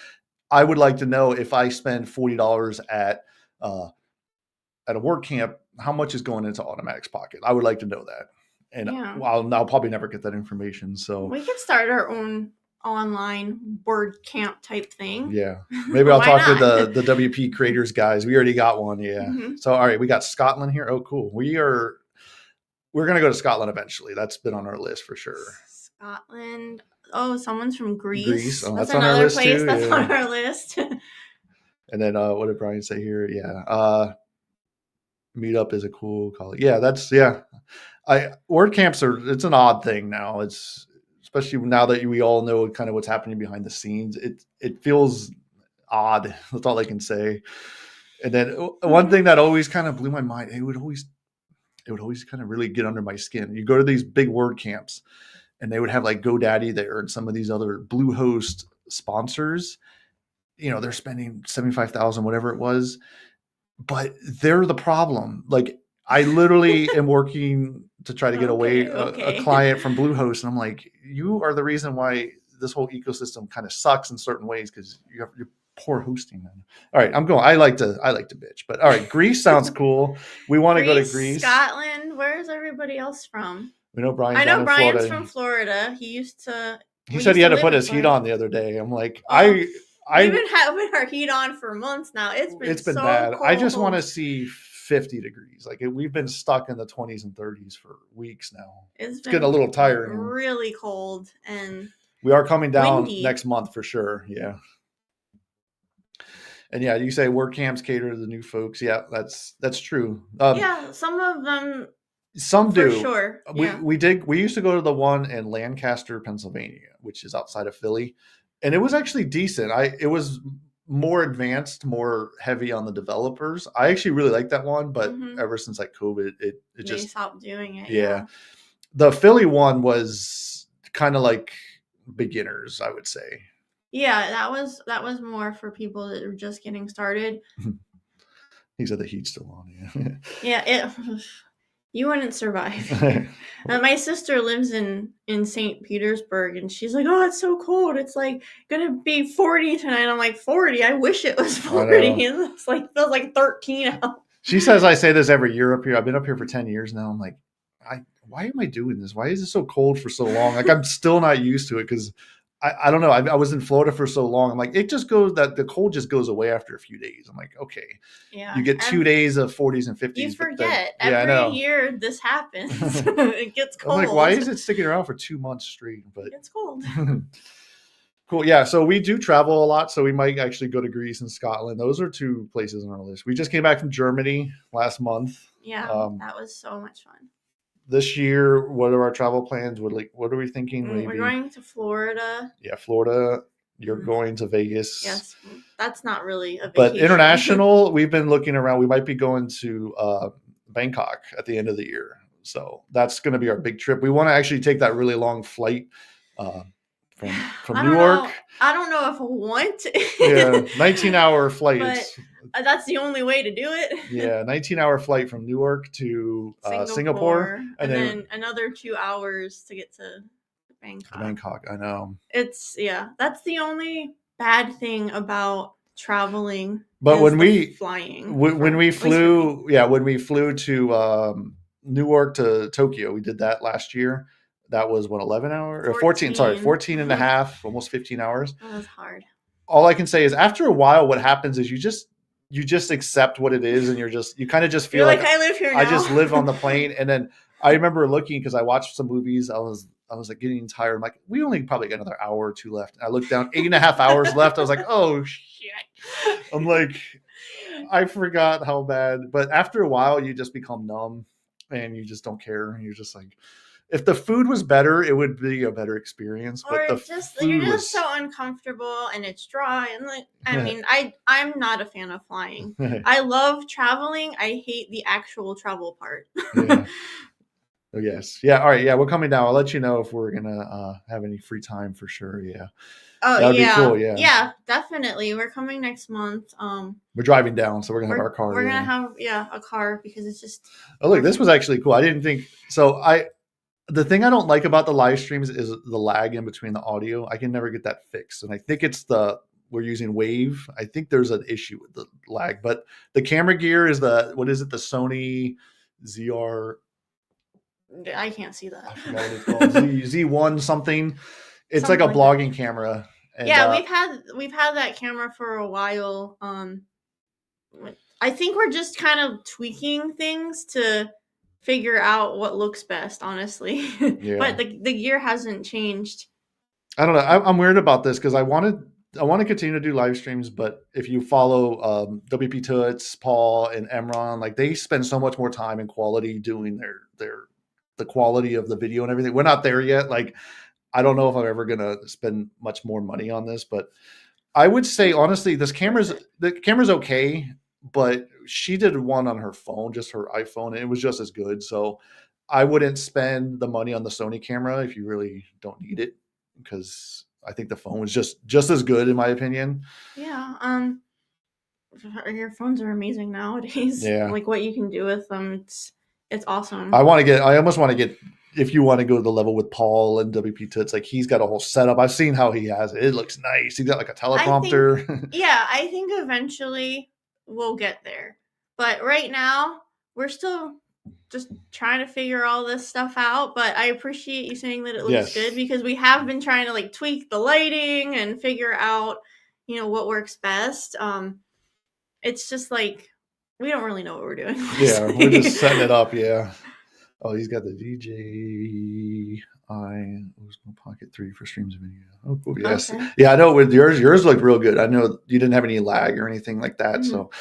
I would like to know if I spend $40 at a WordCamp, how much is going into Automatic's pocket? I would like to know that. And I'll probably never get that information. So we could start our own online WordCamp type thing. Yeah. Maybe I'll talk to the WP creators guys. We already got one. Yeah. Mm-hmm. So, all right, we got Scotland here. Oh, cool. We're going to go to Scotland eventually. That's been on our list for sure. Scotland. Oh, someone's from Greece. Oh, that's on our list place too. That's on our list. And then what did Brian say here? Yeah. Meetup is a cool college. Yeah, WordCamps it's an odd thing now. It's especially now that we all know kind of what's happening behind the scenes. It feels odd. That's all I can say. And then one thing that always kind of blew my mind, it would always kind of really get under my skin. You go to these big WordCamps and they would have like GoDaddy there and some of these other Bluehost sponsors. You know, they're spending $75,000, whatever it was, but they're the problem. Like, I literally am working to try to get a client from Bluehost, and I'm like, you are the reason why this whole ecosystem kind of sucks in certain ways because you have your poor hosting. Man. All right, I'm going. I like to bitch, but all right, Greece sounds cool. We want to go to Greece, Scotland. Where is everybody else from? We know Brian's. I know Brian's from Florida. He said he had to put his heat on the other day. I'm like, We've been having our heat on for months now. It's been so bad. cold. I just want to see 50 degrees. Like we've been stuck in the 20s and 30s for weeks now. It's getting a little tiring. Really cold, and we are coming down next month for sure. Yeah. And yeah, you say WordCamps cater to the new folks. Yeah, that's true. Some of them. Some do. For sure. Yeah. We used to go to the one in Lancaster, Pennsylvania, which is outside of Philly. And it was actually decent. It was more advanced, more heavy on the developers. I actually really like that one, but ever since like COVID, it just stopped doing it. Yeah. The Philly one was kind of like beginners, I would say. Yeah, that was more for people that were just getting started. He said the heat's still on. Yeah, you wouldn't survive. My sister lives in St. Petersburg, and she's like, "Oh, it's so cold. It's like gonna be 40 tonight." I'm like, 40? I wish it was 40. It's like feels like 13 out. She says I say this every year up here. I've been up here for 10 years now. I'm like, why am I doing this? Why is it so cold for so long? Like I'm still not used to it because I don't know. I was in Florida for so long. I'm like, it just goes that the cold just goes away after a few days. I'm like, okay, Yeah. you get 2 days of 40s and 50s. You forget then, yeah, every year this happens. It gets cold. I'm like, why is it sticking around for 2 months straight? But it's cold. Cool. Yeah. So we do travel a lot. So we might actually go to Greece and Scotland. Those are 2 places on our list. We just came back from Germany last month. Yeah, that was so much fun. This year, what are our travel plans? What are we thinking? We're going to Florida. Yeah, Florida. You're going to Vegas. Yes, that's not really a vacation. But international, we've been looking around. We might be going to Bangkok at the end of the year. So that's going to be our big trip. We want to actually take that really long flight from New York. I don't know if I want to. Yeah, 19-hour flight. But that's the only way to do it. Yeah, 19-hour flight from Newark to Singapore, and then another 2 hours to get to Bangkok. I know. That's the only bad thing about traveling. But when we flew to Newark to Tokyo, we did that last year. That was 11 hours or 14 and a half, almost 15 hours. That was hard. All I can say is after a while, what happens is you just accept what it is, and you kind of just feel like I live here now. I just live on the plane. And then I remember looking, because I watched some movies. I was like getting tired. I'm like, we only probably got another hour or 2 left. And I looked down, 8.5 hours left. I was like, oh shit. I'm like, I forgot how bad. But after a while, you just become numb and you just don't care. And you're just like, if the food was better, it would be a better experience. But you're just so uncomfortable and it's dry. And like, I mean, I'm not a fan of flying. I love traveling. I hate the actual travel part. Yeah. Oh, yes. Yeah. All right. Yeah. We're coming down. I'll let you know if we're going to have any free time for sure. Yeah. Oh, that would be cool. Yeah. Yeah, definitely. We're coming next month. We're driving down, so we're going to have our car. We're going to have, a car because it's just. Oh, look, this was actually cool. I didn't think so. The thing I don't like about the live streams is the lag in between the audio. I can never get that fixed. And I think it's we're using Wave. I think there's an issue with the lag, but the camera gear is the Sony ZR. I can't see that. I forgot what it's called. Z1 something. It's like a blogging camera. And, we've had that camera for a while. I think we're just kind of tweaking things to figure out what looks best, honestly. Yeah. But the gear hasn't changed. I don't know. I'm weird about this because I want to continue to do live streams, but if you follow WP Toots, Paul, and Emron, like they spend so much more time and quality doing the quality of the video and everything. We're not there yet. Like, I don't know if I'm ever gonna spend much more money on this, but I would say honestly, the camera's okay. But she did one on her phone, just her iPhone, and it was just as good. So I wouldn't spend the money on the Sony camera if you really don't need it, because I think the phone was just as good in my opinion. Yeah. Your phones are amazing nowadays. Yeah. Like what you can do with them, it's awesome. I almost want to get, if you want to go to the level with Paul and WP Toots, like he's got a whole setup. I've seen how he has it. It looks nice. He's got like a teleprompter. I think eventually we'll get there. But right now, we're still just trying to figure all this stuff out. But I appreciate you saying that it looks good, because we have been trying to like tweak the lighting and figure out, what works best. It's just like we don't really know what we're doing. Yeah, we're just setting it up. Yeah. Oh, he's got the DJI Osmo Pocket 3 for streams and video. Oh, cool. Yes. Okay. Yeah, I know with yours looked real good. I know you didn't have any lag or anything like that. Mm-hmm. So,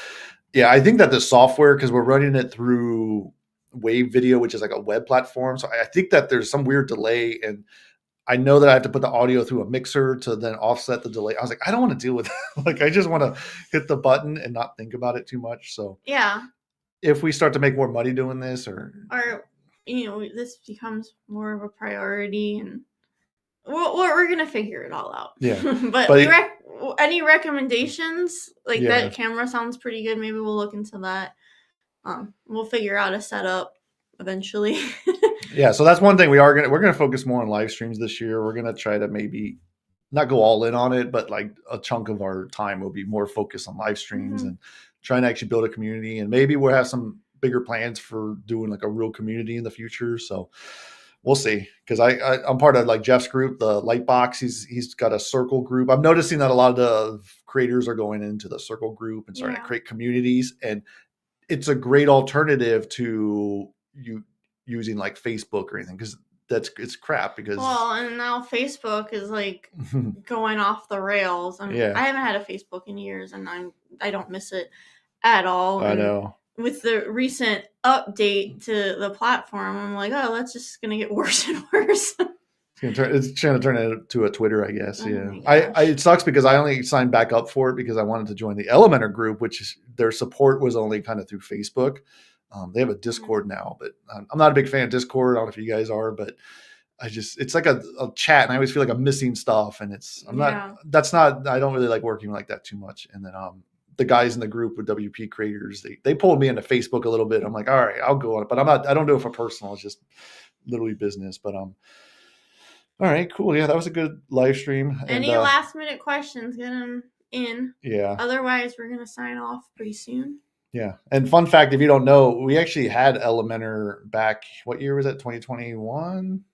yeah, I think that the software, because we're running it through Wave Video, which is like a web platform. So I think that there's some weird delay. And I know that I have to put the audio through a mixer to then offset the delay. I was like, I don't want to deal with that. Like, I just want to hit the button and not think about it too much. So, yeah. If we start to make more money doing this or this becomes more of a priority, and we're gonna figure it all out. Yeah. but any recommendations? Like that camera sounds pretty good. Maybe we'll look into that. We'll figure out a setup eventually. Yeah. So that's one thing we're gonna focus more on live streams this year. We're gonna try to maybe not go all in on it, but like a chunk of our time will be more focused on live streams and trying to actually build a community. And maybe we'll have some bigger plans for doing like a real community in the future. So We'll see, because I'm part of like Jeff's group, the Lightbox. He's got a circle group. I'm noticing that a lot of the creators are going into the circle group and starting to create communities, and it's a great alternative to you using like Facebook or anything, because it's crap. Because and now Facebook is like going off the rails. I haven't had a Facebook in years, and I don't miss it at all. I know. With the recent update to the platform, I'm like, oh, that's just gonna get worse and worse. It's trying to turn it into a Twitter, I guess. It sucks because I only signed back up for it because I wanted to join the Elementor group, which their support was only kind of through Facebook. They have a Discord now, but I'm not a big fan of Discord. I don't know if you guys are, but it's like a chat, and I always feel like I'm missing stuff, and I don't really like working like that too much. And then the guys in the group with WP creators, they pulled me into Facebook a little bit. I'm like, all right, I'll go on it, but I don't do it for personal. It's just literally business. But all right, cool. Yeah, that was a good live stream. Any last minute questions, get them in. Yeah. Otherwise, we're going to sign off pretty soon. Yeah. And fun fact, if you don't know, we actually had Elementor back, what year was that? 2021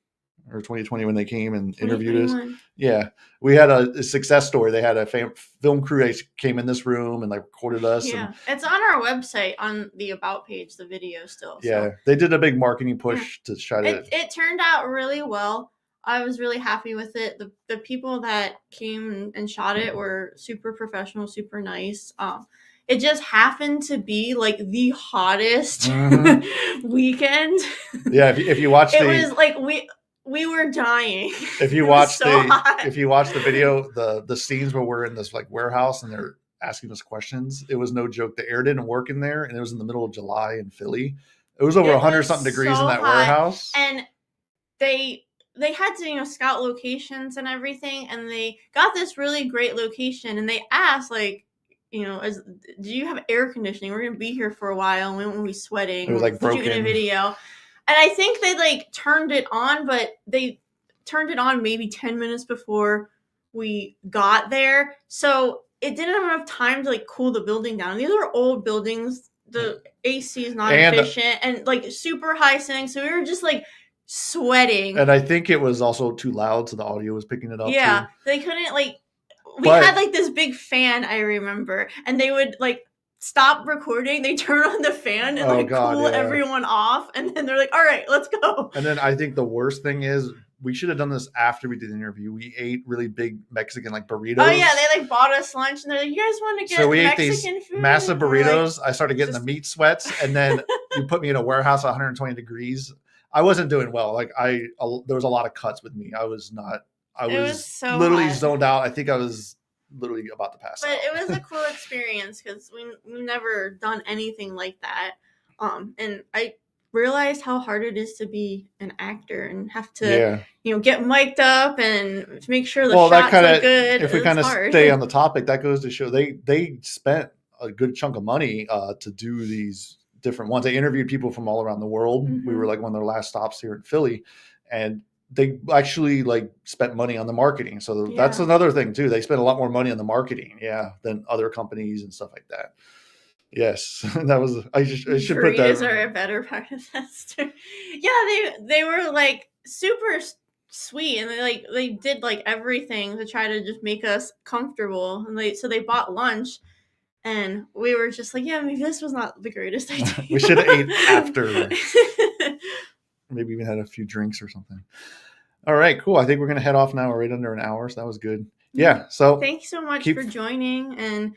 or 2020 when they came and interviewed us? Yeah. We had a success story. They had a film crew that came in this room and like recorded us. Yeah. It's on our website on the About page, the video still. Yeah. So. They did a big marketing push to try to. It turned out really well. I was really happy with it. The people that came and shot it were super professional, super nice. It just happened to be like the hottest weekend. Yeah, if you watch it was like we were dying. If you watch if you watch the video, the scenes where we're in this like warehouse and they're asking us questions, it was no joke. The air didn't work in there, and it was in the middle of July in Philly. It was over 100 something degrees in that warehouse, and they had to, scout locations and everything, and they got this really great location, and they asked, like, do you have air conditioning? We're going to be here for a while, and we won't be sweating. It was like broken. Shooting a video. And I think they, like, turned it on, but they turned it on maybe 10 minutes before we got there. So it didn't have enough time to, like, cool the building down. These are old buildings. The AC is not efficient, and, like, super high setting. So we were just, like, sweating. And I think it was also too loud, so the audio was picking it up. Yeah, too. They couldn't we had like this big fan, I remember, and they would like stop recording, they turn on the fan and cool everyone off, and then they're like, all right, let's go. And then I think the worst thing is we should have done this after we did the interview. We ate really big Mexican like burritos. Oh yeah, they like bought us lunch, and they're like, you guys want to get Mexican food? Massive burritos. I started getting the meat sweats, and then you put me in a warehouse at 120 degrees. I wasn't doing well. Like there was a lot of cuts with me. I was so literally hot. Zoned out. I think I was literally about to pass out. But it was a cool experience because we never done anything like that. And I realized how hard it is to be an actor and have to, get mic'd up and make sure the shots are good. If we kind of stay on the topic, that goes to show they spent a good chunk of money to do these different ones. They interviewed people from all around the world. Mm-hmm. We were like one of their last stops here in Philly, and they actually like spent money on the marketing. So that's another thing too. They spent a lot more money on the marketing, than other companies and stuff like that. Yes, that was. I should put that. Burritos are a better part of that story. Yeah, they were like super sweet, and they did like everything to try to just make us comfortable, and they bought lunch. And we were just like, maybe this was not the greatest idea. We should have ate after. Maybe even had a few drinks or something. All right, cool. I think we're going to head off now. We're right under an hour, so that was good. Yeah, so. Thank you so much for joining, and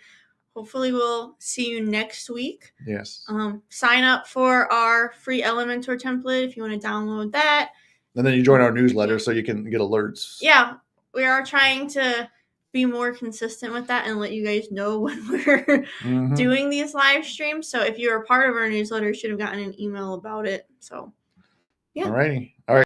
hopefully we'll see you next week. Yes. Sign up for our free Elementor template if you want to download that. And then you join our newsletter so you can get alerts. Yeah, we are trying to be more consistent with that and let you guys know when we're doing these live streams. So if you're a part of our newsletter, you should have gotten an email about it. So, yeah. All righty. All right.